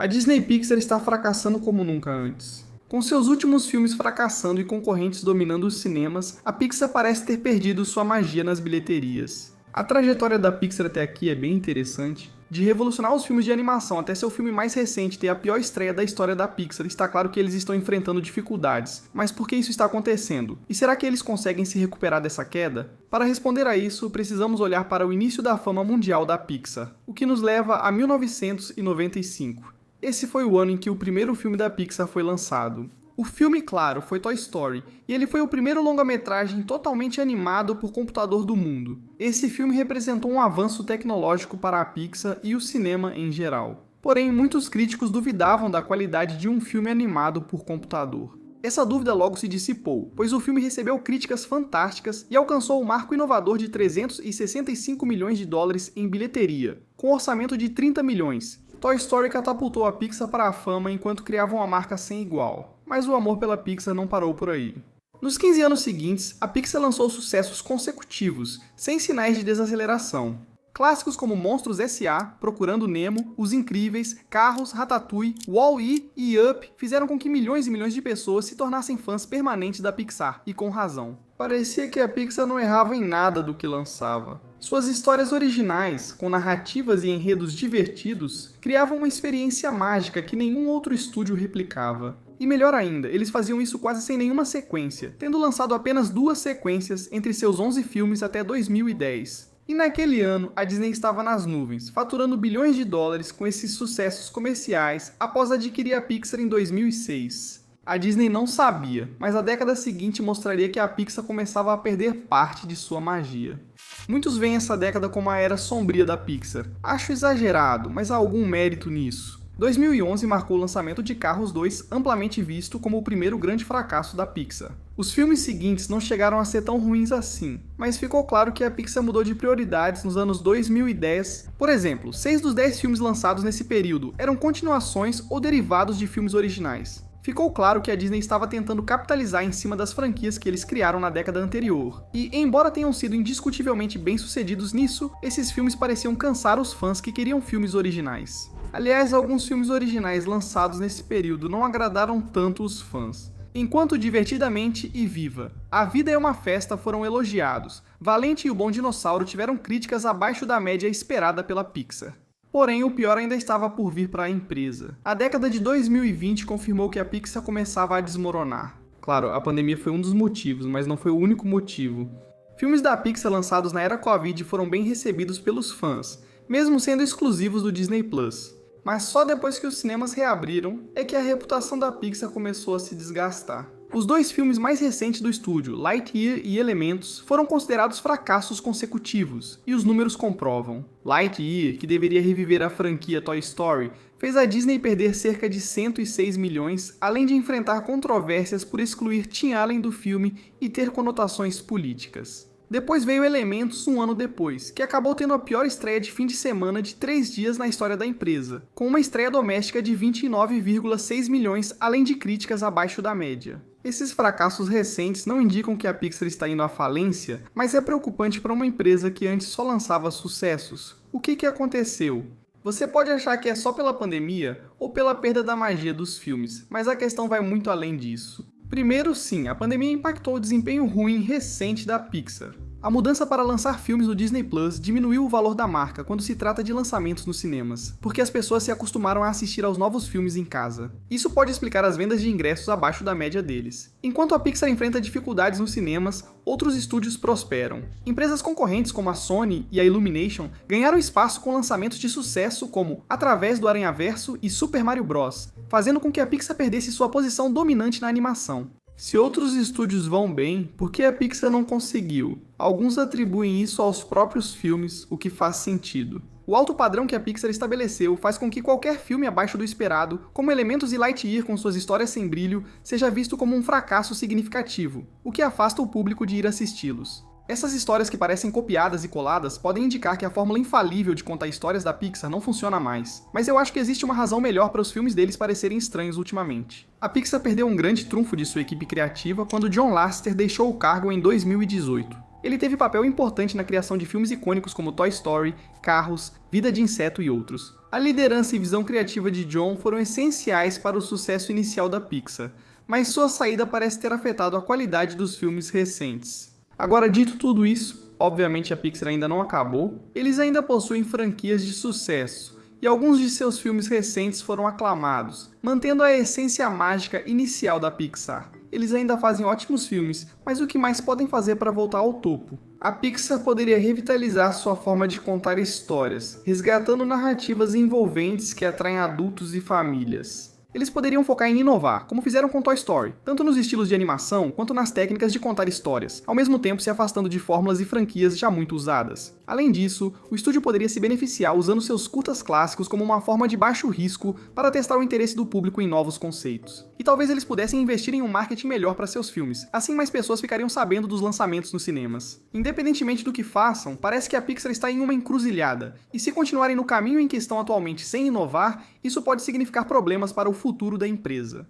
A Disney Pixar está fracassando como nunca antes. Com seus últimos filmes fracassando e concorrentes dominando os cinemas, a Pixar parece ter perdido sua magia nas bilheterias. A trajetória da Pixar até aqui é bem interessante. De revolucionar os filmes de animação até seu filme mais recente ter a pior estreia da história da Pixar, está claro que eles estão enfrentando dificuldades. Mas por que isso está acontecendo? E será que eles conseguem se recuperar dessa queda? Para responder a isso, precisamos olhar para o início da fama mundial da Pixar, o que nos leva a 1995. Esse foi o ano em que o primeiro filme da Pixar foi lançado. O filme, claro, foi Toy Story, e ele foi o primeiro longa-metragem totalmente animado por computador do mundo. Esse filme representou um avanço tecnológico para a Pixar e o cinema em geral. Porém, muitos críticos duvidavam da qualidade de um filme animado por computador. Essa dúvida logo se dissipou, pois o filme recebeu críticas fantásticas e alcançou o marco inovador de 365 milhões de dólares em bilheteria, com um orçamento de 30 milhões. Toy Story catapultou a Pixar para a fama enquanto criava uma marca sem igual. Mas o amor pela Pixar não parou por aí. Nos 15 anos seguintes, a Pixar lançou sucessos consecutivos, sem sinais de desaceleração. Clássicos como Monstros S.A., Procurando Nemo, Os Incríveis, Carros, Ratatouille, Wall-E e Up fizeram com que milhões e milhões de pessoas se tornassem fãs permanentes da Pixar, e com razão. Parecia que a Pixar não errava em nada do que lançava. Suas histórias originais, com narrativas e enredos divertidos, criavam uma experiência mágica que nenhum outro estúdio replicava. E melhor ainda, eles faziam isso quase sem nenhuma sequência, tendo lançado apenas 2 sequências entre seus 11 filmes até 2010. E naquele ano, a Disney estava nas nuvens, faturando bilhões de dólares com esses sucessos comerciais após adquirir a Pixar em 2006. A Disney não sabia, mas a década seguinte mostraria que a Pixar começava a perder parte de sua magia. Muitos veem essa década como a era sombria da Pixar. Acho exagerado, mas há algum mérito nisso. 2011 marcou o lançamento de Carros 2, amplamente visto como o primeiro grande fracasso da Pixar. Os filmes seguintes não chegaram a ser tão ruins assim, mas ficou claro que a Pixar mudou de prioridades nos anos 2010. Por exemplo, 6 dos 10 filmes lançados nesse período eram continuações ou derivados de filmes originais. Ficou claro que a Disney estava tentando capitalizar em cima das franquias que eles criaram na década anterior. E, embora tenham sido indiscutivelmente bem-sucedidos nisso, esses filmes pareciam cansar os fãs que queriam filmes originais. Aliás, alguns filmes originais lançados nesse período não agradaram tanto os fãs. Enquanto Divertidamente e Viva, A Vida é uma Festa foram elogiados, Valente e o Bom Dinossauro tiveram críticas abaixo da média esperada pela Pixar. Porém, o pior ainda estava por vir para a empresa. A década de 2020 confirmou que a Pixar começava a desmoronar. Claro, a pandemia foi um dos motivos, mas não foi o único motivo. Filmes da Pixar lançados na era Covid foram bem recebidos pelos fãs, mesmo sendo exclusivos do Disney Plus. Mas só depois que os cinemas reabriram é que a reputação da Pixar começou a se desgastar. Os 2 filmes mais recentes do estúdio, Lightyear e Elementos, foram considerados fracassos consecutivos, e os números comprovam. Lightyear, que deveria reviver a franquia Toy Story, fez a Disney perder cerca de 106 milhões, além de enfrentar controvérsias por excluir Tim Allen do filme e ter conotações políticas. Depois veio Elementos um ano depois, que acabou tendo a pior estreia de fim de semana de 3 dias na história da empresa, com uma estreia doméstica de 29,6 milhões, além de críticas abaixo da média. Esses fracassos recentes não indicam que a Pixar está indo à falência, mas é preocupante para uma empresa que antes só lançava sucessos. O que aconteceu? Você pode achar que é só pela pandemia ou pela perda da magia dos filmes, mas a questão vai muito além disso. Primeiro, sim, a pandemia impactou o desempenho ruim recente da Pixar. A mudança para lançar filmes no Disney Plus diminuiu o valor da marca quando se trata de lançamentos nos cinemas, porque as pessoas se acostumaram a assistir aos novos filmes em casa. Isso pode explicar as vendas de ingressos abaixo da média deles. Enquanto a Pixar enfrenta dificuldades nos cinemas, outros estúdios prosperam. Empresas concorrentes como a Sony e a Illumination ganharam espaço com lançamentos de sucesso como Através do Aranhaverso e Super Mario Bros., fazendo com que a Pixar perdesse sua posição dominante na animação. Se outros estúdios vão bem, por que a Pixar não conseguiu? Alguns atribuem isso aos próprios filmes, o que faz sentido. O alto padrão que a Pixar estabeleceu faz com que qualquer filme abaixo do esperado, como Elementos e Lightyear com suas histórias sem brilho, seja visto como um fracasso significativo, o que afasta o público de ir assisti-los. Essas histórias que parecem copiadas e coladas podem indicar que a fórmula infalível de contar histórias da Pixar não funciona mais, mas eu acho que existe uma razão melhor para os filmes deles parecerem estranhos ultimamente. A Pixar perdeu um grande trunfo de sua equipe criativa quando John Lasseter deixou o cargo em 2018. Ele teve papel importante na criação de filmes icônicos como Toy Story, Carros, Vida de Inseto e outros. A liderança e visão criativa de John foram essenciais para o sucesso inicial da Pixar, mas sua saída parece ter afetado a qualidade dos filmes recentes. Agora, dito tudo isso, obviamente a Pixar ainda não acabou, eles ainda possuem franquias de sucesso, e alguns de seus filmes recentes foram aclamados, mantendo a essência mágica inicial da Pixar. Eles ainda fazem ótimos filmes, mas o que mais podem fazer para voltar ao topo? A Pixar poderia revitalizar sua forma de contar histórias, resgatando narrativas envolventes que atraem adultos e famílias. Eles poderiam focar em inovar, como fizeram com Toy Story, tanto nos estilos de animação quanto nas técnicas de contar histórias, ao mesmo tempo se afastando de fórmulas e franquias já muito usadas. Além disso, o estúdio poderia se beneficiar usando seus curtas clássicos como uma forma de baixo risco para testar o interesse do público em novos conceitos. E talvez eles pudessem investir em um marketing melhor para seus filmes, assim mais pessoas ficariam sabendo dos lançamentos nos cinemas. Independentemente do que façam, parece que a Pixar está em uma encruzilhada, e se continuarem no caminho em que estão atualmente sem inovar, isso pode significar problemas para o futuro da empresa.